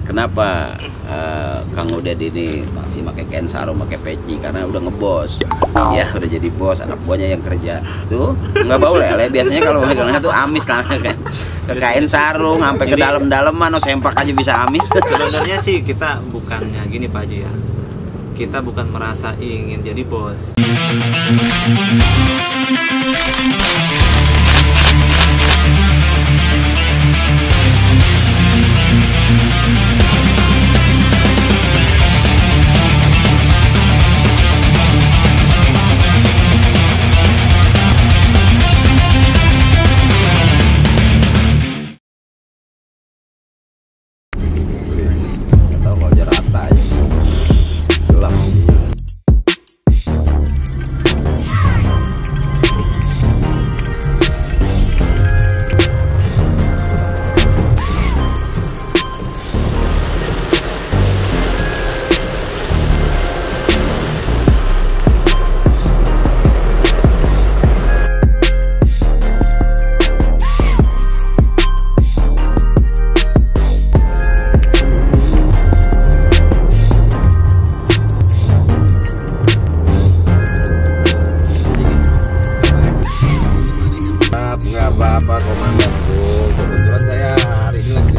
Kenapa Kang Uded ini masih pakai kain sarung, pakai peci? Karena udah ngebos, ya udah jadi bos, anak buahnya yang kerja tuh nggak bau lele. Biasanya kalau megangnya tuh amis kan, ke kain sarung sampai ke dalam-dalaman, sempak aja bisa amis. Sebenarnya sih kita bukannya gini Pak Haji ya, kita bukan merasa ingin jadi bos. Nggak apa-apa komandanku, kebetulan saya hari ini lagi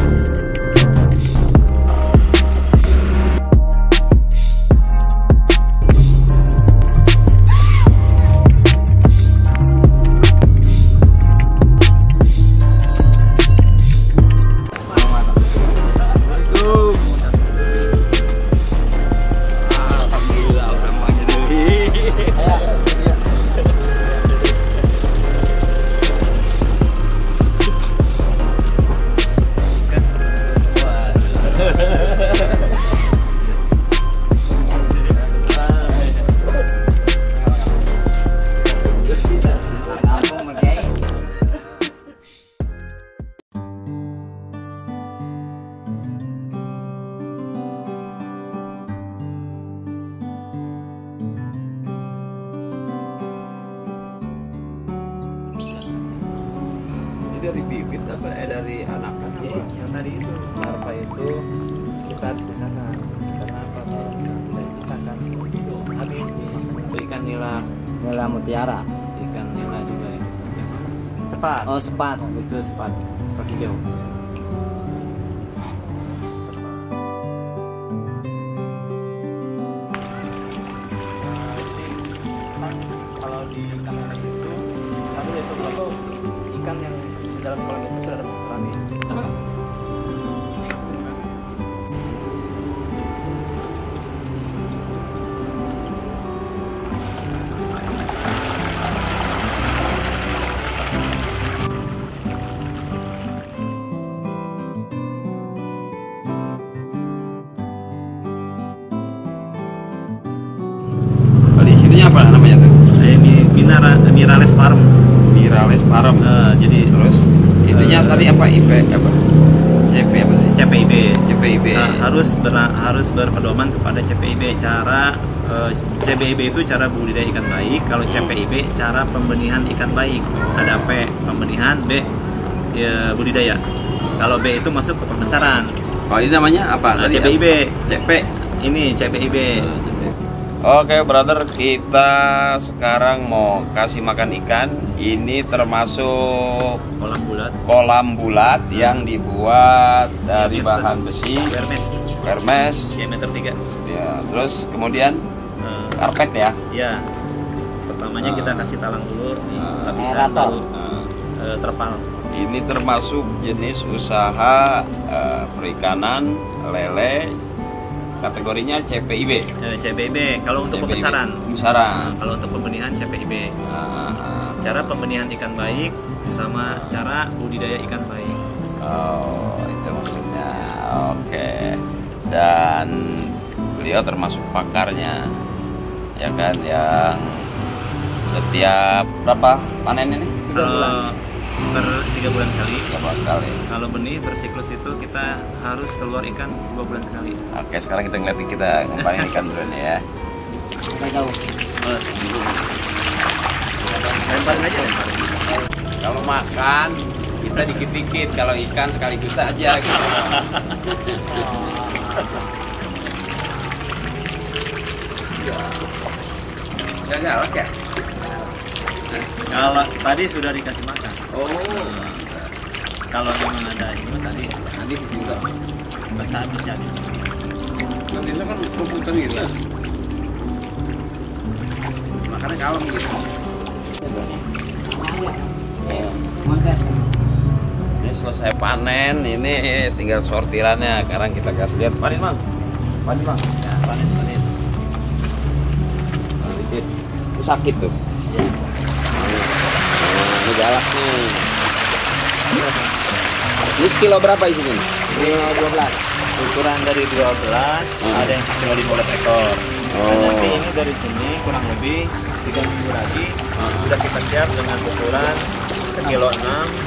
dari bibit apa dari anakan apa? Yang tadi itu larva itu kita harus pisahkan. Karena apa? Kalau misalnya kita pisahkan itu habis itu ikan nila mutiara, ikan nila juga ya. Sepat. oh sepat, Itu sepat hijau. Kalau di kamar itu kami itu kalau ikan yang di dalam kolam itu sudah ada serangnya. di situnya apa namanya tuh? Mirales Farm. Mirales Farm. Jadi Terus itunya tadi apa IP apa? CP apa tadi? CPIB. CPIB. Harus berpedoman kepada CPIB. Cara CPIB itu cara budidaya ikan baik. Kalau CPIB cara pembenihan ikan baik. Ada P pembenihan, B ya, budidaya. Kalau B itu masuk ke pembesaran. Oh, ini namanya apa? Tadi CPIB. CP. Ini CPIB. Oke, brother, kita sekarang mau kasih makan ikan. Ini termasuk Kolam bulat yang dibuat dari bahan besi Hermes diameter 3. ya. Terus kemudian karpet ya. Ya. Pertamanya kita kasih talang dulu di lapisan aerator. baru terpal. Ini termasuk jenis usaha perikanan lele. Kategorinya CPIB. CPIB kalau untuk CPIB. pembesaran. Kalau untuk pembenihan CPIB. Cara pembenihan ikan baik sama cara budidaya ikan baik. Oh, itu maksudnya. Oke. Dan beliau termasuk pakarnya, ya kan, yang setiap berapa panen ini? 3 bulan. Per 3 bulan sekali. 3 bulan sekali. Kalau benih bersiklus itu kita harus keluar ikan 2 bulan sekali. Oke, sekarang kita ngeliatin kita ngapain ikan dulu nih ya. Kita jauh. Lemparin aja. Kalau makan kita dikit-dikit, kalau ikan sekaligus aja gitu. galak ya? Kalau tadi sudah dikasih makan. Oh. Kalau memang ada itu tadi Habis juga. bisa habis ya. Nanti itu kan komputer gitu ya. Makanya kalem gitu. Ini selesai panen, ini tinggal sortirannya. Sekarang kita kasih lihat. Panen bang, panen bang. Ya, panen. Itu sakit tuh. Nah, ini galak nih. Ini sekilo berapa isinya? Kilo 12. Ukuran dari 12, ada yang sekilo 15 ekor. Nah, nanti ini dari sini kurang lebih 3 minggu lagi sudah kita siap dengan ukuran sekilo 6,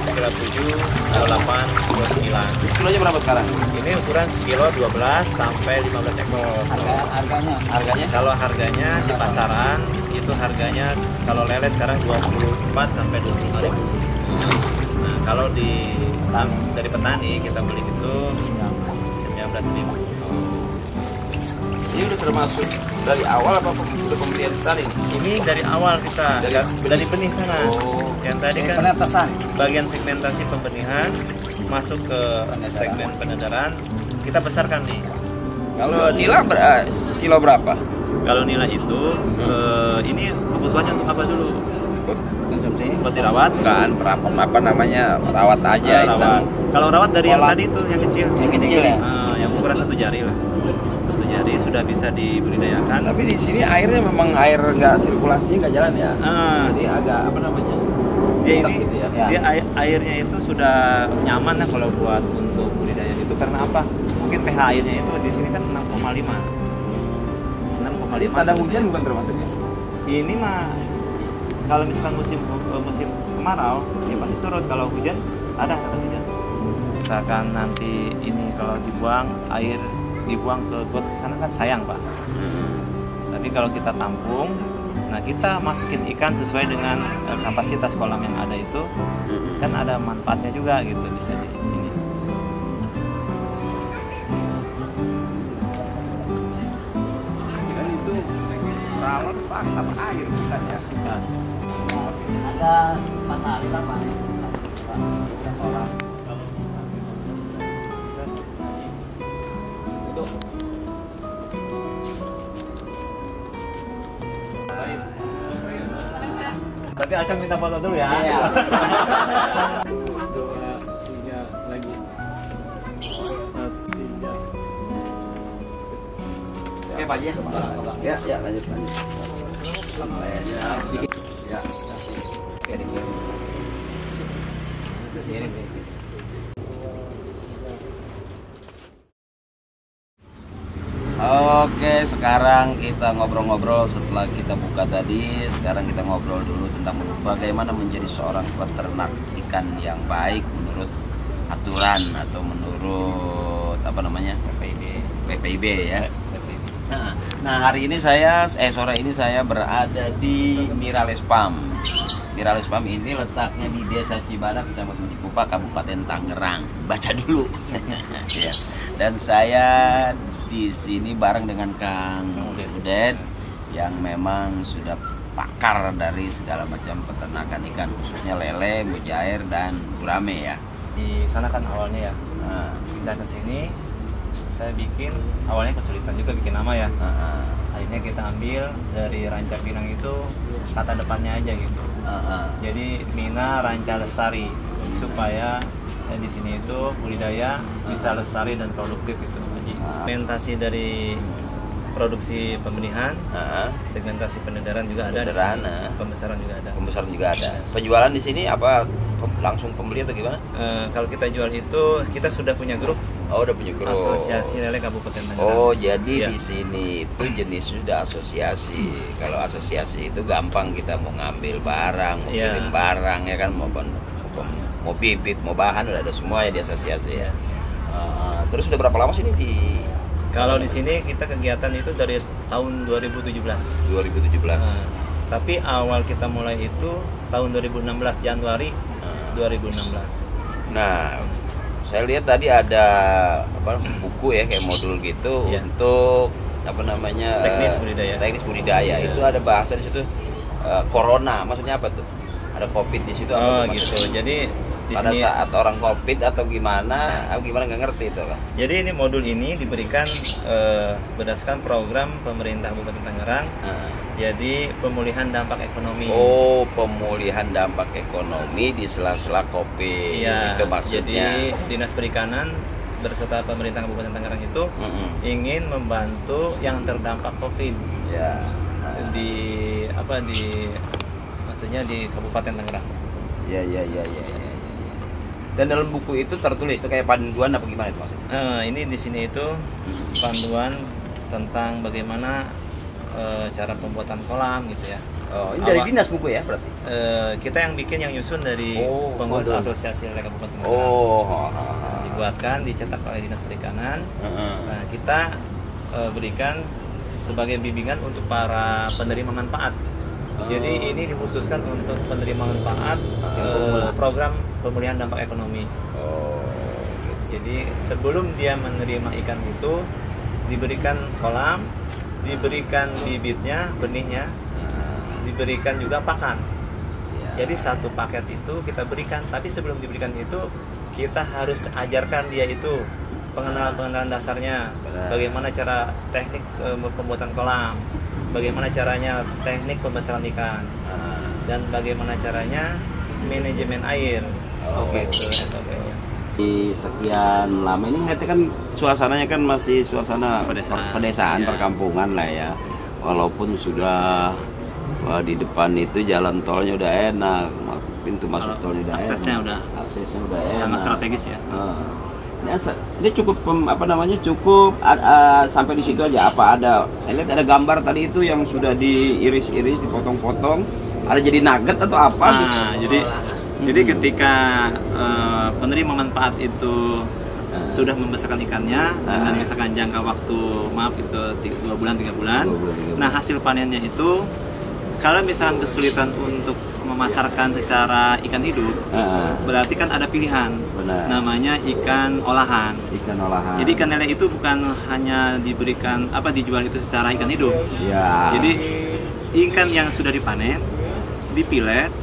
sekilo 7, sekilo 8, sekilo 9. Ini sekilonya berapa sekarang? Ini ukuran sekilo 12 sampai 15 ekor. Harganya? Kalau harganya di pasaran itu harganya kalau lele sekarang 24 sampai 25 ribu. Nah, kalau dari petani kita beli itu 19 ribu. Ini udah termasuk dari awal apa udah pembelian tadi? Ini dari awal kita dari benih sana. Oh. Yang tadi kan penetasan. bagian segmentasi pembenihan masuk ke segmen penedaran kita besarkan nih. Kalau nila kilo berapa? Kalau nilai itu ini kebutuhannya untuk apa dulu? Konsumsi? Buat dirawat? Bukan, apa namanya, rawat aja. Rawat. Kalau rawat dari yang tadi itu yang kecil. Yang kecil ya? Yang ukuran 1 jari lah. 1 jari sudah bisa dibudidayakan. Tapi di sini airnya memang air nggak sirkulasinya nggak jalan ya? Jadi agak apa namanya? Dia Tetap ini gitu ya? dia airnya itu sudah nyaman lah kalau buat untuk budidaya itu karena apa? Mungkin pH airnya itu di sini kan 6,5. 6,5. Tanda hujan bukan termasuknya? Ini mah kalau misalkan musim kemarau ya pasti surut. Kalau hujan ada hujan. Misalkan nanti ini kalau dibuang air dibuang ke got ke sana kan sayang pak. Tapi kalau kita tampung, nah kita masukin ikan sesuai dengan kapasitas kolam yang ada itu, kan ada manfaatnya juga gitu bisa di ini. Dan itu rawat apa air bukan ya? Ada matahari lah pak. Kolam. Tapi Acang minta foto dulu ya. Iya. 2, 3 lagi. 3. Oke Pak Haji ya? Ya lanjut. Kayaknya bikin. Ya. Oke, sekarang kita ngobrol-ngobrol setelah kita buka tadi. Sekarang kita ngobrol dulu tentang bagaimana menjadi seorang peternak ikan yang baik menurut aturan atau menurut apa namanya? PPIB ya. Nah, hari ini sore ini saya berada di Mirales Farm. Mirales Farm ini letaknya di Desa Cibadak, Kecamatan Cikupa, Kabupaten Tangerang. Baca dulu. Ya. Dan saya di sini bareng dengan Kang Udet yang memang sudah pakar dari segala macam peternakan ikan, khususnya lele, mujair dan gurame ya. Di sana kan awalnya ya. Nah, pindah ke sini saya bikin awalnya kesulitan juga bikin nama ya. Akhirnya kita ambil dari Ranca Pinang itu kata depannya aja gitu. Jadi Mina Ranca Lestari supaya di sini itu budidaya bisa lestari dan produktif itu. Segmentasi dari produksi pembenihan, segmentasi penedaran juga ada. Pembesaran juga ada. Pembesaran juga ada. Penjualan di sini apa langsung pembeli atau gimana? Kalau kita jual itu kita sudah punya grup. Oh, udah punya grup. Asosiasi Lele Kabupaten Tangerang. Oh, jadi Iya. di sini itu jenis sudah asosiasi. Kalau asosiasi itu gampang, kita mau ngambil barang, mau Iya. kirim barang ya kan, mau bibit, mau bahan udah ada semua ya di asosiasi ya. Terus udah berapa lama sih ini di Kalau di sini kita kegiatan itu dari tahun 2017. 2017? Tapi awal kita mulai itu tahun 2016 Januari 2016. Nah, saya lihat tadi ada buku ya kayak modul gitu Iya. untuk apa namanya Teknis budidaya. Teknis budidaya Iya. itu ada bahasa di situ corona, maksudnya apa tuh? Ada covid di situ? Oh apa tuh gitu. maksudnya? Jadi di Pada sini, saat orang covid atau gimana nggak ngerti itu kan? jadi ini modul ini diberikan berdasarkan program pemerintah Kabupaten Tangerang. Jadi pemulihan dampak ekonomi. Oh, pemulihan dampak ekonomi di sela-sela covid. Iya. Itu maksudnya. Jadi Dinas Perikanan berserta pemerintah Kabupaten Tangerang itu ingin membantu yang terdampak covid Ya. di maksudnya di Kabupaten Tangerang. Ya. Dan dalam buku itu tertulis itu kayak panduan apa gimana itu maksudnya? Ini di sini itu panduan tentang bagaimana cara pembuatan kolam gitu ya. Oh, ini dari dinas buku ya berarti? Kita yang bikin, yang nyusun dari pengurus modul. asosiasi lele Kabupaten Tangerang. Oh, Dibuatkan, dicetak oleh Dinas Perikanan. Nah, kita berikan sebagai bimbingan untuk para penerima manfaat. Jadi ini dikhususkan untuk penerima manfaat program pemulihan dampak ekonomi. Jadi sebelum dia menerima ikan itu diberikan kolam, diberikan bibitnya, benihnya, diberikan juga pakan. Jadi satu paket itu kita berikan, tapi sebelum diberikan itu kita harus ajarkan dia itu pengenalan dasarnya, bagaimana cara teknik pembuatan kolam, bagaimana caranya teknik pembesaran ikan, dan bagaimana caranya manajemen air. Di sekian lama ini ngeliatnya kan suasananya kan masih suasana pedesaan Ya. perkampungan lah ya. Walaupun sudah di depan itu jalan tolnya udah enak, pintu masuk tolnya udah aksesnya enak. Aksesnya udah enak. Sangat strategis ya. Ini cukup cukup sampai di situ aja. Apa ada? Saya lihat ada gambar tadi itu yang sudah diiris-iris, dipotong-potong. Ada jadi nugget atau apa? Jadi ketika penerima manfaat itu sudah membesarkan ikannya dengan misalkan jangka waktu itu 2 bulan 3 bulan. Nah, hasil panennya itu kalau misalkan kesulitan untuk memasarkan secara ikan hidup, berarti kan ada pilihan. Benar. Namanya ikan olahan. Ikan olahan. Jadi ikan lele itu bukan hanya diberikan dijual itu secara ikan hidup. Ya. Jadi ikan yang sudah dipanen, dipilet,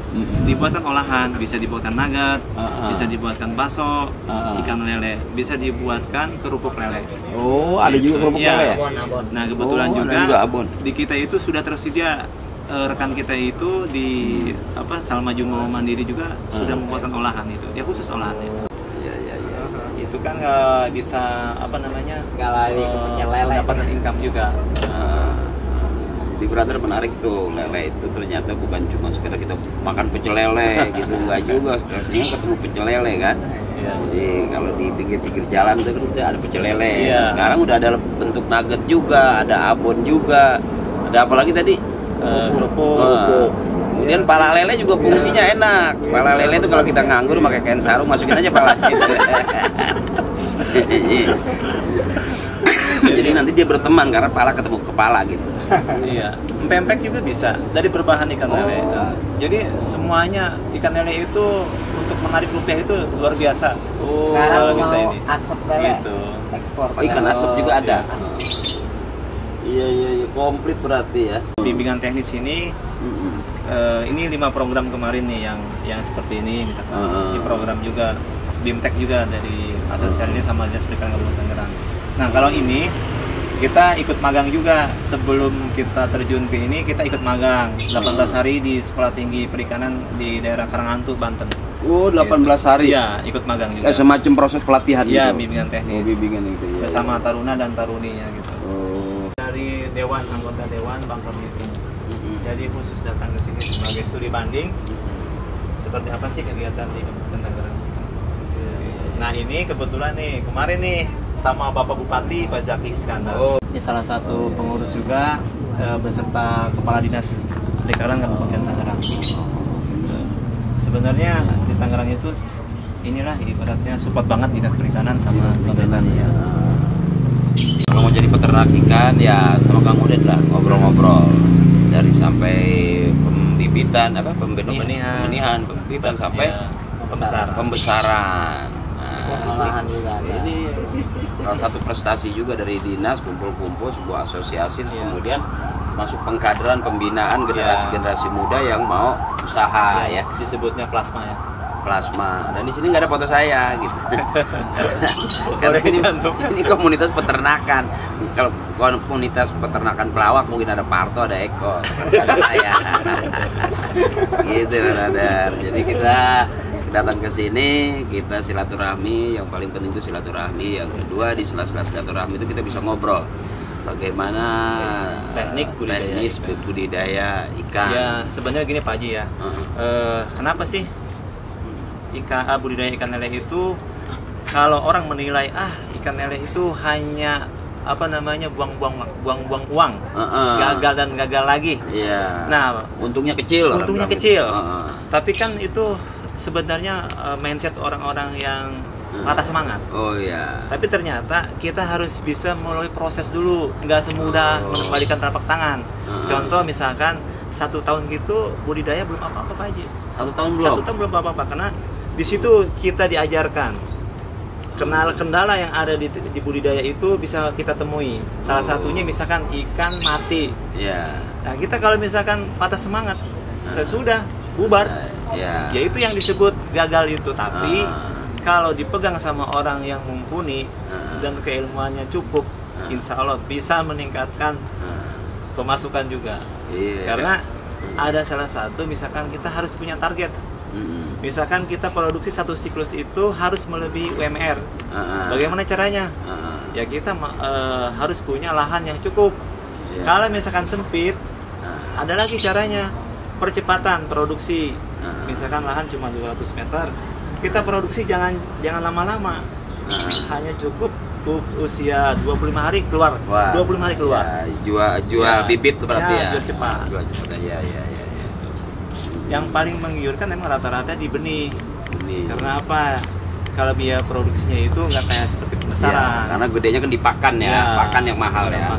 dibuatkan olahan, bisa dibuatkan nugget, bisa dibuatkan bakso, ikan lele, bisa dibuatkan kerupuk lele. Oh, ada juga kerupuk Iya. lele ya? Nah, kebetulan Oh, ada juga juga abon. di kita itu sudah tersedia rekan kita itu di Salma Jumo Mandiri juga sudah membuatkan olahan itu. Dia khusus olahannya. Iya. Itu kan bisa lele. mendapatkan income juga. Di brother menarik tuh, lele itu ternyata bukan cuma sekedar kita makan pecel lele gitu, enggak juga. Biasanya ketemu pecel lele kan. Iya. Jadi kalau di pinggir-pinggir jalan tuh kan udah ada pecel lele. Iya. Sekarang udah ada bentuk nugget juga, ada abon juga. Ada apa lagi tadi? Kerupuk. Kemudian pala lele juga fungsinya enak. Pala lele itu kalau kita nganggur pakai kain sarung, masukin aja pala gitu. Jadi nanti dia berteman karena pala ketemu kepala gitu. Iya, empek juga bisa dari berbahan ikan lele. Jadi semuanya ikan lele itu untuk menarik rupiah itu luar biasa. Sekarang kalau bisa mau ini. asap lele Gitu. ekspor. Ikan asap juga ada. Asap. Iya, komplit berarti ya. Bimbingan teknis ini ini 5 program kemarin nih yang seperti ini misalkan. Ini program juga BIMTEK juga dari asosiasi ini sama Dinas Perikanan Kabupaten Tangerang. Nah, kalau ini kita ikut magang juga. Sebelum kita terjun ke ini kita ikut magang 18 hari di Sekolah Tinggi Perikanan di daerah Karangantu, Banten. Oh, 18 hari. Iya, ikut magang juga. Semacam proses pelatihan Iya, gitu. bimbingan teknis. Oh, bimbingan itu ya. Bersama taruna dan taruninya gitu. Oh. Dari anggota dewan Bangka Belitung. Jadi khusus datang ke sini sebagai studi banding. Seperti apa sih kegiatan di Kabupaten Tangerang? Nah, ini kebetulan nih kemarin nih sama Bapak Bupati Pak Zaki Iskandar. Ini salah satu pengurus juga beserta Kepala Dinas Perikanan Kabupaten Tangerang. Sebenarnya di Tangerang itu inilah ibaratnya support banget Dinas Perikanan sama pemerintah. Kalau mau jadi peternak ikan ya sama Kang Udet lah, ngobrol-ngobrol dari sampai pembibitan pembenihan pembibitan sampai pembesaran. Olahan juga ada. Ini salah satu prestasi juga dari dinas, kumpul-kumpul sebuah asosiasi, kemudian masuk pengkaderan pembinaan generasi muda yang mau usaha ya. Disebutnya plasma ya. Plasma, dan di sini nggak ada foto saya gitu. Karena ini komunitas peternakan. Kalau komunitas peternakan pelawak mungkin ada Parto, ada Eko, ada saya. Gitu brother. Jadi kita datang ke sini, kita silaturahmi. Yang paling penting itu silaturahmi. Yang kedua, di sela-sela silaturahmi itu kita bisa ngobrol bagaimana teknis budidaya ikan. Ya sebenarnya gini Pak Haji ya. Kenapa sih budidaya ikan lele itu, kalau orang menilai ikan lele itu hanya buang-buang uang, gagal dan gagal lagi. Nah, untungnya kecil. Tapi kan itu sebenarnya mindset orang-orang yang patah semangat. Oh iya. Tapi ternyata kita harus bisa melalui proses dulu, nggak semudah mengembalikan telapak tangan. Contoh misalkan 1 tahun gitu budidaya belum apa-apa Pak Haji. 1 tahun belum apa-apa karena di situ kita diajarkan kendala yang ada di budidaya itu bisa kita temui. Salah satunya misalkan ikan mati. Nah kita kalau misalkan patah semangat, sudah bubar. Ya itu yang disebut gagal itu. Tapi kalau dipegang sama orang yang mumpuni dan keilmuannya cukup, insya Allah bisa meningkatkan pemasukan juga. Karena ada salah satu misalkan kita harus punya target. Misalkan kita produksi 1 siklus itu harus melebihi UMR. Bagaimana caranya? Ya kita harus punya lahan yang cukup. Kalau misalkan sempit, ada lagi caranya. Percepatan produksi. Misalkan lahan cuma 200 meter, kita produksi jangan lama-lama. Hanya cukup usia 25 hari keluar. 25 hari keluar. Jual bibit berarti ya. Jual cepat. Ya. Yang paling menggiurkan memang rata-rata di benih. Karena apa? Kalau biaya produksinya itu nggak kayak seperti pembesaran. Karena gedenya kan dipakan pakan yang mahal ya.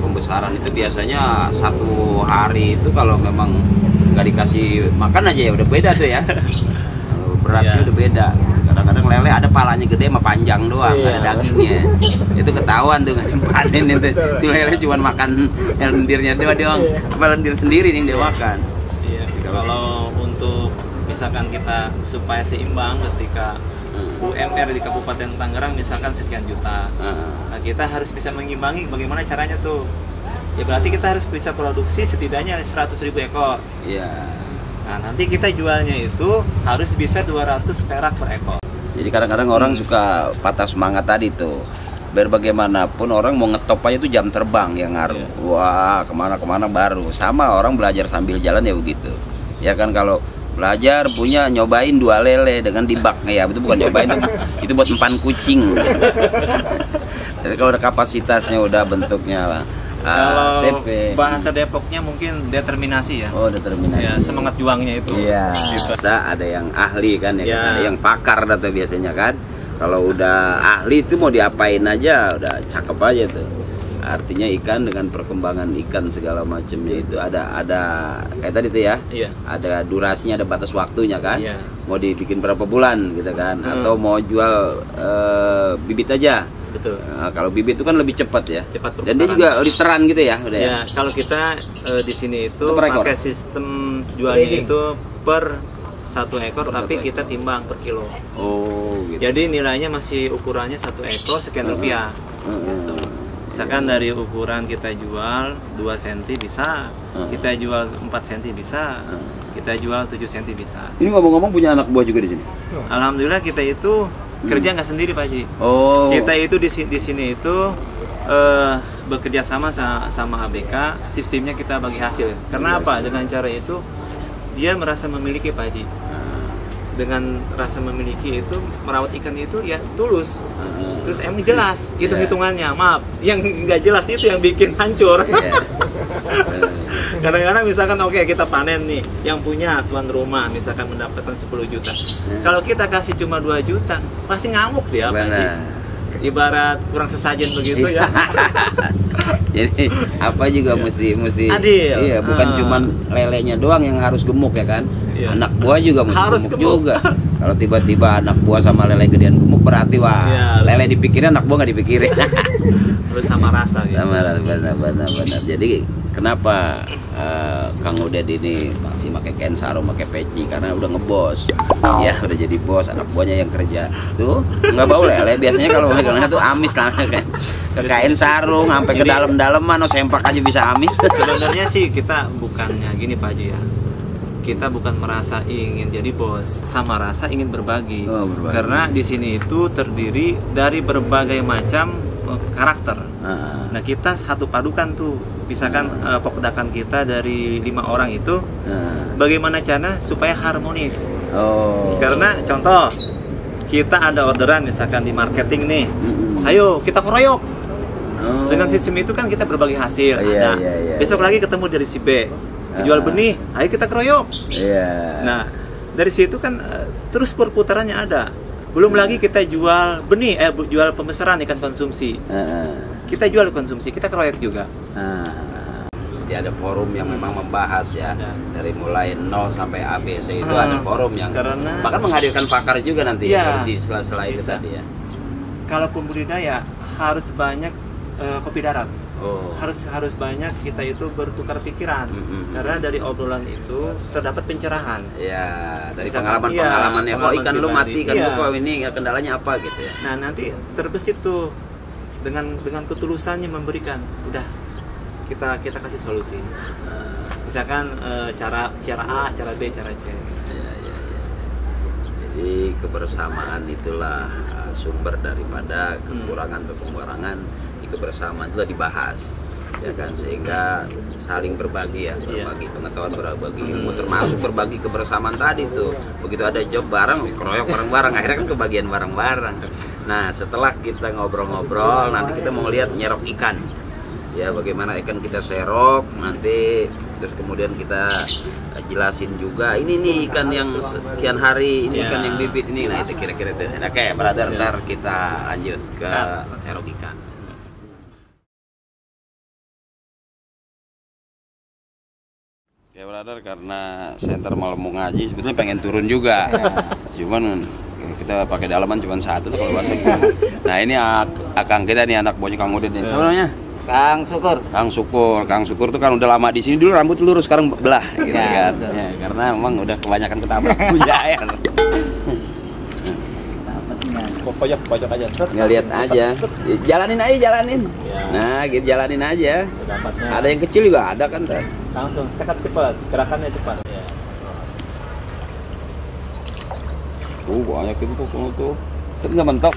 Pembesaran itu biasanya 1 hari itu kalau memang nggak dikasih makan aja ya udah beda tuh ya. Beratnya udah beda. Kadang-kadang lele ada palanya gede sama panjang doang, nggak ada dagingnya. Itu ketahuan tuh nggak dipanen itu. Tuh lele cuma makan lendirnya doang. Apa lendir sendiri nih dia makan. Kalau untuk misalkan kita supaya seimbang ketika UMR di Kabupaten Tangerang misalkan sekian juta, nah kita harus bisa mengimbangi. Bagaimana caranya tuh? Ya berarti kita harus bisa produksi setidaknya 100.000 ekor. Nah nanti kita jualnya itu harus bisa 200 perak per ekor. Jadi kadang-kadang orang suka patah semangat tadi tuh. Biar bagaimanapun orang mau ngetop aja tuh jam terbang yang ngaruh. Wah kemana-kemana baru. Sama orang belajar sambil jalan ya begitu. Ya kan kalau belajar punya nyobain 2 lele dengan dibak ya itu bukan nyobain itu buat empan kucing. Jadi kalau udah kapasitasnya udah bentuknya lah. Kalau bahasa Depoknya mungkin determinasi ya. Determinasi. Ya, semangat juangnya itu. Iya. Bisa ada yang ahli kan ya. Ada yang pakar atau biasanya kan. Kalau udah ahli itu mau diapain aja udah cakep aja tuh. Artinya ikan dengan perkembangan ikan segala macamnya itu ada kayak tadi tuh ya. Ada durasinya, ada batas waktunya kan. Mau dibikin berapa bulan gitu kan. Atau mau jual bibit aja. Betul. Nah, kalau bibit itu kan lebih cepat ya. Dan dia perputaran. juga literan gitu ya, udah ya. Kalau kita di sini itu pakai sistem jualnya itu per 1 ekor, tapi kita timbang per kilo. Gitu. Jadi nilainya masih ukurannya 1 ekor sekian rupiah. Gitu. Misalkan dari ukuran kita jual 2 cm bisa, kita jual 4 cm bisa, kita jual 7 cm bisa. Ini ngomong-ngomong punya anak buah juga di sini? Alhamdulillah kita itu kerja nggak sendiri Pak Haji. Kita itu di sini itu bekerja sama ABK, sistemnya kita bagi hasil. Karena apa? Dengan cara itu dia merasa memiliki Pak Haji. Dengan rasa memiliki itu merawat ikan itu ya tulus. Terus emang jelas hitung-hitungannya. Maaf, yang nggak jelas itu yang bikin hancur. Kadang-kadang misalkan kita panen nih, yang punya tuan rumah misalkan mendapatkan 10 juta. Kalau kita kasih cuma 2 juta, pasti ngamuk dia. Ibarat kurang sesajen begitu ya. Jadi apa juga mesti adil. Iya, bukan cuman lelenya doang yang harus gemuk ya kan. Anak buah juga mesti harus gemuk juga. Kalau tiba-tiba anak buah sama lele gedean gemuk berarti lele dipikirin, anak buah nggak dipikirin. Terus sama rasa gitu. Sama rasa, benar. benar. Jadi kenapa Kang Uded ini masih pakai kain sarung, pakai peci? Karena udah ngebos, ya udah jadi bos, anak buahnya yang kerja tuh nggak bau lele. Biasanya kalau megangnya tuh amis kan, ke kain sarung sampai ke dalam-dalaman, sempak aja bisa amis. Sebenarnya sih kita bukannya gini Pak Haji ya. Kita bukan merasa ingin jadi bos, sama rasa ingin berbagi. Berbagi. Karena di sini itu terdiri dari berbagai macam karakter. Nah kita satu padukan tuh, misalkan pedagang kita dari 5 orang itu, bagaimana cara supaya harmonis? Karena contoh, kita ada orderan misalkan di marketing nih, ayo kita keroyok. Dengan sistem itu kan kita berbagi hasil. Nah, besok lagi ketemu dari si B. Jual benih, ayo kita keroyok. Nah, dari situ kan terus perputarannya ada. Belum lagi kita jual benih, jual pembesaran ikan konsumsi. Kita jual konsumsi, kita keroyok juga. Jadi ada forum yang memang membahas ya, dari mulai 0 sampai ABC itu ada forum yang bahkan menghadirkan pakar juga nanti ya, di sela-sela itu tadi ya. Kalau pembudidaya harus banyak kopi darat. Harus banyak kita itu bertukar pikiran, karena dari obrolan itu terdapat pencerahan. Ya, dari pengalaman-pengalamannya. Kok ikan lu mati, kan kok ini kendalanya apa gitu ya. Nah, nanti terbesit tuh dengan ketulusannya memberikan, udah kita kasih solusi. Misalkan cara A, cara B, cara C. Jadi kebersamaan itulah sumber daripada kekurangan kebersamaan itu dibahas ya kan, sehingga saling berbagi ya, berbagi pengetahuan, berbagi ilmu, termasuk berbagi kebersamaan tadi tuh. Begitu ada job bareng, keroyok bareng-bareng, akhirnya kan kebagian bareng-bareng. Nah setelah kita ngobrol-ngobrol, nanti kita mau lihat nyerok ikan ya, bagaimana ikan kita serok nanti, terus kemudian kita jelasin juga ini nih ikan yang sekian hari, ini ikan yang bibit ini. Nah itu kira-kira itu. Oke brother, ntar kita lanjut ke serok ikan. Ya brother, karena center malam mau ngaji, sebetulnya pengen turun juga, cuman kita pakai dalaman cuma satu tuh kalau bahasa gitu. Nah ini akang kita nih, anak buahnya Kang Uded nih, siapa namanya? Kang Syukur. Kang Syukur tuh kan udah lama di sini, dulu rambut lurus, sekarang belah gitu kan. Ya, karena emang udah kebanyakan ketabrak bujair. Pojok aja. Nggak lihat aja, jalanin aja. Nah gitu, jalanin aja. Ada yang kecil juga ada kan ter. Langsung cepat, gerakannya cepat. Banyak itu tuh. Itu nggak mentok.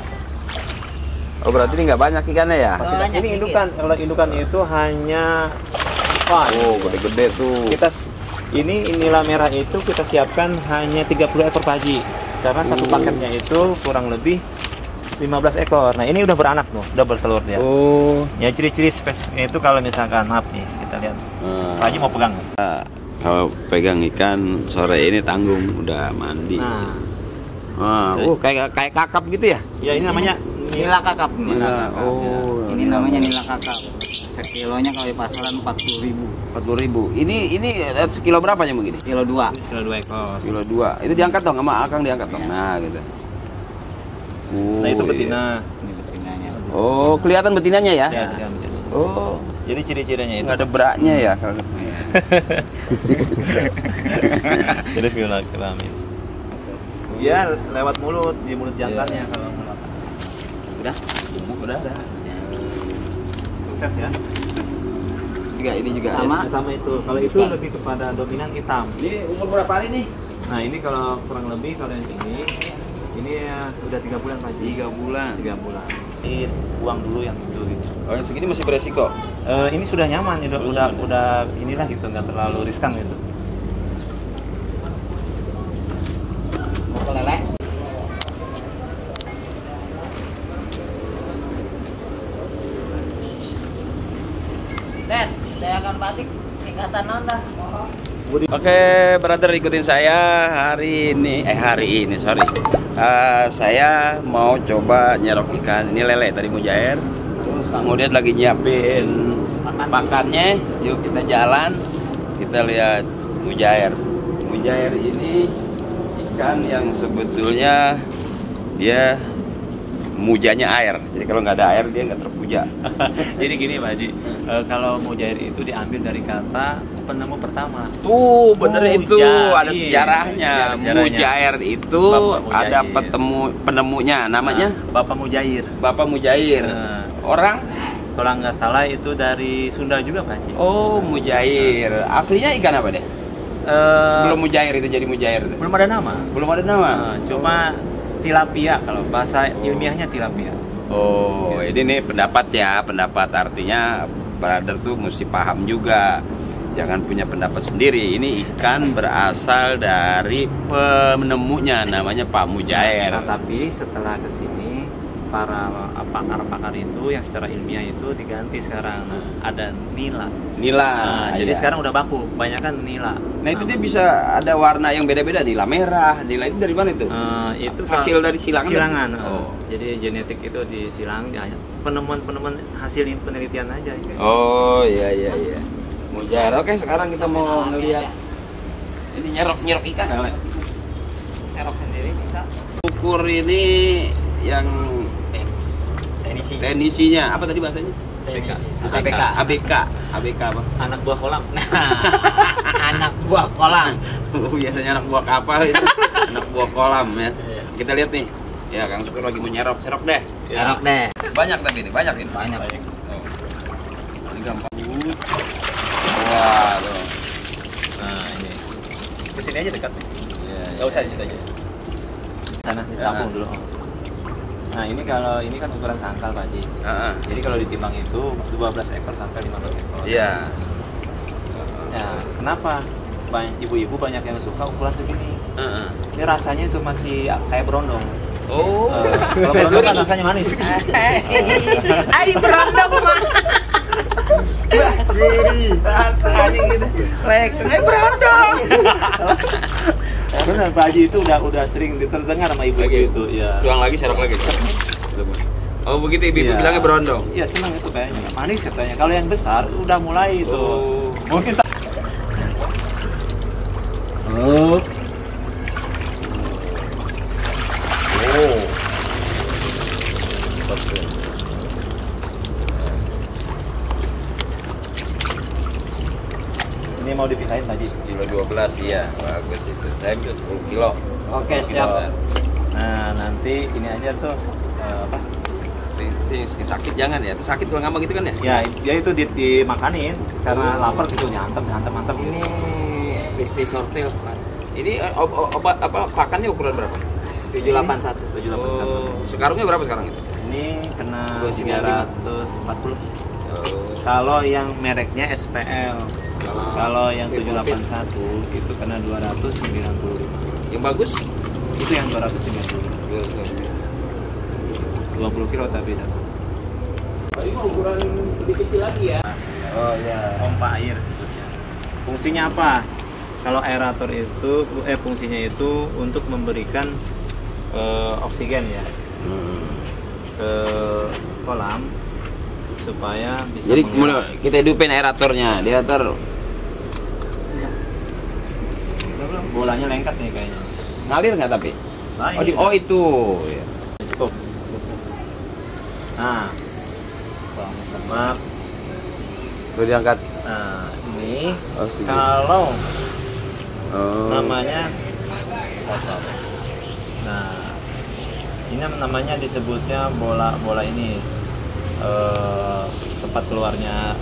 Oh berarti ini nggak banyak ikannya ya? Ini indukan. Kalau indukan itu hanya gede-gede tuh. Ini nila merah itu kita siapkan hanya 30 ekor Pak Haji. Karena satu paketnya itu kurang lebih 15 ekor. Nah ini udah beranak tuh, udah bertelur dia. Ya ciri-ciri spesifiknya itu kalau misalkan, maaf nih kita lihat. Pak Haji mau pegang? Kalau pegang ikan sore ini tanggung, udah mandi. Kayak kakap gitu ya? Ya ini namanya nila kakap. Ini namanya namanya nila kakap. Sekilonya kalau di pasaran 40.000. Ini sekilo berapa nya begini? Kilo 2. Sekilo 2 ekor. Kilo 2. Itu diangkat dong sama Akang, diangkat dong. Nah, gitu. Nah, itu betina. Ini betinanya. Kelihatan betinanya ya? Ya, jadi ciri-cirinya itu. Nggak ada beraknya ya? Jadi sekilo kelamin. Iya, lewat mulut, di mulut jantannya kalau mulut. Udah. Sukses ya. Ini juga sama itu. Kalau itu lebih kepada dominan hitam. Ini umur berapa hari nih? Nah ini kalau kurang lebih, kalau yang ini ya udah 3 bulan Pak Haji. 3 bulan. Ini buang dulu yang itu gitu. Oh yang segini masih beresiko? Ini sudah nyaman, udah inilah gitu, nggak terlalu riskan gitu. Mau lele? Saya akan batik singkatan Anda. Oke, brother, ikutin saya hari ini. Sorry. Saya mau coba nyerok ikan. Ini lele tadi mujair. Kemudian lagi nyiapin pakannya. Yuk kita jalan. Kita lihat mujair. Mujair ini ikan yang sebetulnya dia mujanya air. Jadi kalau nggak ada air dia nggak terpuja. Jadi gini Pak Haji, kalau mujair itu diambil dari kata penemu pertama. Tuh bener itu ada Iya, sejarahnya. ada sejarahnya. Mujair itu Bapak Mujair. ada penemunya namanya Bapak Mujair. Bapak Mujair. Nah. Orang Kalau nggak salah itu dari Sunda juga Pak Haji. oh Mujair. Aslinya ikan apa deh? Sebelum Mujair itu jadi Mujair. Belum ada nama. Belum ada nama. Cuma tilapia, kalau bahasa ilmiahnya tilapia. Oh, ini nih pendapat ya, pendapat artinya brother tuh mesti paham juga. Jangan punya pendapat sendiri. Ini ikan berasal dari penemunya namanya Pak Mujair. Nah, tapi setelah kesini para pakar-pakar itu yang secara ilmiah itu diganti sekarang. Nah, ada nila. Nila. Jadi iya. sekarang udah baku, kebanyakan nila. Nah itu dia bisa ada warna yang beda-beda, nila merah, nila itu dari mana itu? Itu Hasil dari silangan? Silangan. Oh. Jadi genetik itu di silang, ya, penemuan hasil penelitian aja. Oh iya. Mujair. Oke sekarang kita mau ngeliat ini nyerok ikan. Serok sendiri bisa. Ukur ini yang tenisinya apa tadi bahasanya? ABK apa? Anak buah kolam. Anak buah kolam. Biasanya anak buah kapal itu. Anak buah kolam ya. Kita lihat nih. Ya Kang Sukur lagi mau serok deh. Serok deh. Banyak tapi ini, banyak ini. Banyak. Oh. Ini gampang. Wah, tuh. Nah ini. Kesini aja dekat. Iya, Gak usah di situ aja. Sana ditampung dulu. Nah ini kalau ini kan ukuran sangkal Pak Haji. Jadi kalau ditimbang itu 12 ekor sampai 15 ekor. Iya. Nah, kenapa? Ibu-ibu banyak yang suka ukuran segini. Ini rasanya itu masih kayak berondong. Oh. Kalau berondong kan rasanya manis. Ai berondong mah. Rasanya gitu. Lekengnya berondong. Benar Pak Haji itu udah sering terdengar sama ibu-ibu itu. Ya. Tuang lagi, serok lagi. Oh begitu ibu-ibu bilangnya berondong. Iya senang itu kayaknya. Manis katanya. Kalau yang besar udah mulai itu. Oh. Mungkin Oh. ini mau dipisahin Pak Haji. Kilo 12 iya, bagus itu. Saya ambil 10 kilo. Oke, siap. Nah, nanti ini aja tuh apa? Ini sakit jangan ya. Itu sakit kalau ngambang gitu kan ya? Ya, dia itu dimakanin karena lapar gitu, nyantem. Ini Kristi sortil Pak. Ini obat apa pakannya ukuran berapa? 781. 781. Oh, sekarungnya berapa sekarang itu? Ini kena 295. 340. Kalau yang mereknya SPL. Kalau yang 781 itu kena 295. Yang bagus? Itu yang 290. 20 kilo tapi dapat. Ini ukuran lebih kecil lagi ya? Oh ya, pompa air sebutnya. Fungsinya apa? Kalau aerator itu fungsinya itu untuk memberikan oksigen ya ke kolam supaya bisa. Jadi kita hidupin aeratornya, dia bolanya lengket nih kayaknya. ngalir nggak tapi? Oh itu. Ya. Cukup. Nah, maaf. Tuh diangkat. Nah, ini Oh, sini. kalau Oh. namanya kotor. Nah, ini namanya disebutnya bola ini tempat keluarnya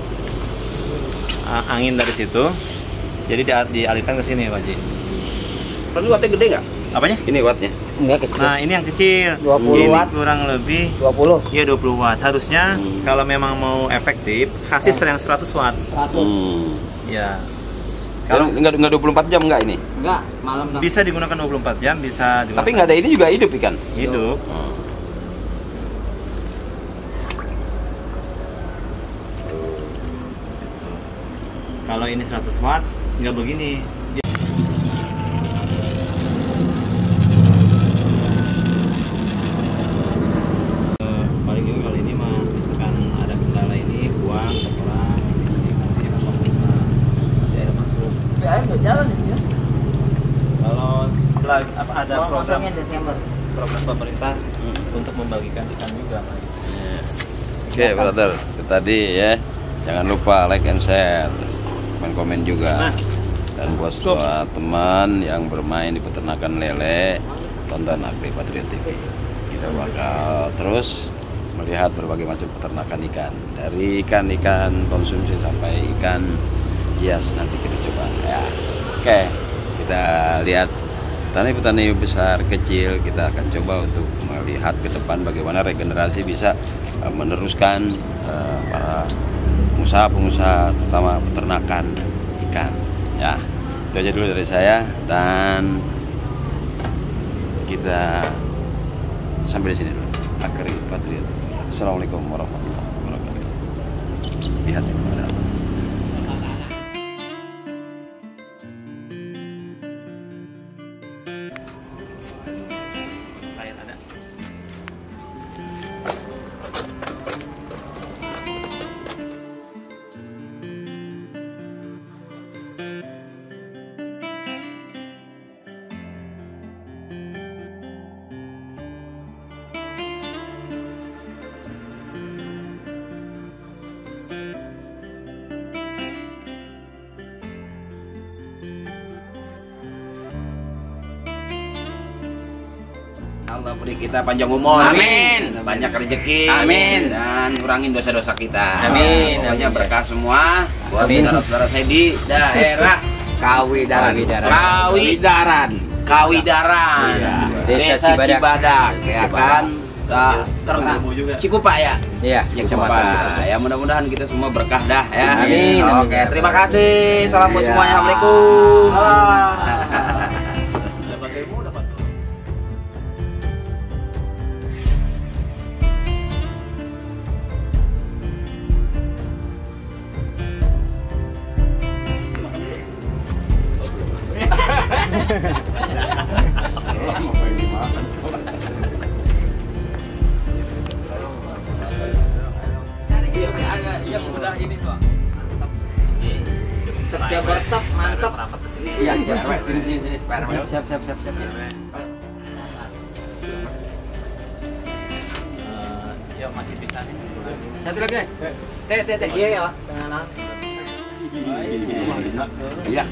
angin dari situ. Jadi dialirkan ke sini, Pak Haji. Tapi wattnya gede nggak? Apanya? Ini wattnya. Enggak kecil. Nah, ini yang kecil. 20 Ini watt. kurang lebih 20. Iya 20 watt. Harusnya kalau memang mau efektif kasih yang 100 watt. 100. Ya. Kalau nggak 24 jam nggak ini? Enggak, malam enggak. Bisa digunakan 24 jam, bisa digunakan. Tapi nggak ada ini juga hidup ikan. hidup. Kalau ini 100 watt nggak begini. Paling juga kali ini mah misalkan ada kendala ini buang sekolah ini fungsinya kan pemerintah daerah masuk. Air enggak jalan ya. Kalau ada program Desember. pemerintah untuk membagikan ikan juga. Oke, brother, itu tadi ya. Jangan lupa like and share, komen juga. Dan buat semua teman yang bermain di peternakan lele, tonton Agri Patriot TV. Kita bakal terus melihat berbagai macam peternakan ikan, dari ikan konsumsi sampai ikan hias. Nanti kita coba ya. Oke, kita lihat petani-petani besar kecil. Kita akan coba untuk melihat ke depan bagaimana regenerasi bisa meneruskan para pengusaha-pengusaha, terutama peternakan ikan. Ya, itu aja dulu dari saya, dan kita sampai di sini dulu. Agri Patriot. Assalamualaikum warahmatullahi wabarakatuh. Lihat kepada Allah beri kita panjang umur, Amin. banyak rezeki, Amin. dan kurangin dosa-dosa kita. Amin. Pokoknya Amin. berkah semua buat Amin. saudara-saudara saya di daerah Kawidaran. Kawidaran, Iya. Desa Cibadak, ya kan? Cikupa ya. Iya, Cikupa. Ya, mudah-mudahan kita semua berkah dah ya. Amin. Oke, Amin. terima kasih. Salam buat Iya. semuanya. Assalamualaikum. Dapat ilmu, dapat. Siap, bertap, mantap. Iya, siap. Sini. Siap. Yuk, masih bisa nih. Satu lagi. Teh. Iya ya, tengah. Iya.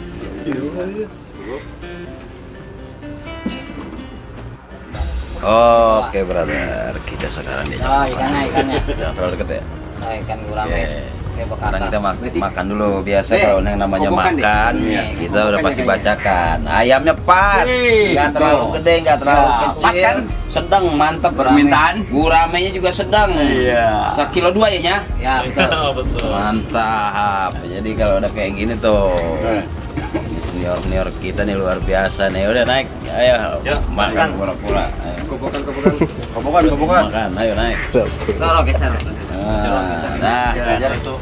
Oke, brother, kita sekarang di Ikannya. jangan terlalu deket ya. Ikan gurame. Sekarang kita makan dulu. Biasa kalau yang namanya makan, kita udah pasti bacakan. Ayamnya pas, nggak terlalu gede, nggak terlalu kecil. Pas kan? Sedang, mantap Permintaan. Guramenya juga sedang. Iya. 1,2 kilo ya nya. Ya, betul. Betul. Mantap. Jadi kalau udah kayak gini tuh, senior kita nih luar biasa nih. Udah naik, ayo Yuk, makan makan. pura-pura. Kopokan. Makan, ayo naik. Taruh geser. Nah, Ajar itu.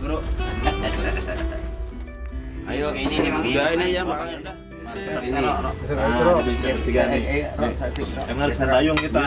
Guru. Ayo, Ini nih, Mang. udah ini aja makan udah. Mantap ini. Nah, jadi tiga nih. Yang harus mendayung kita.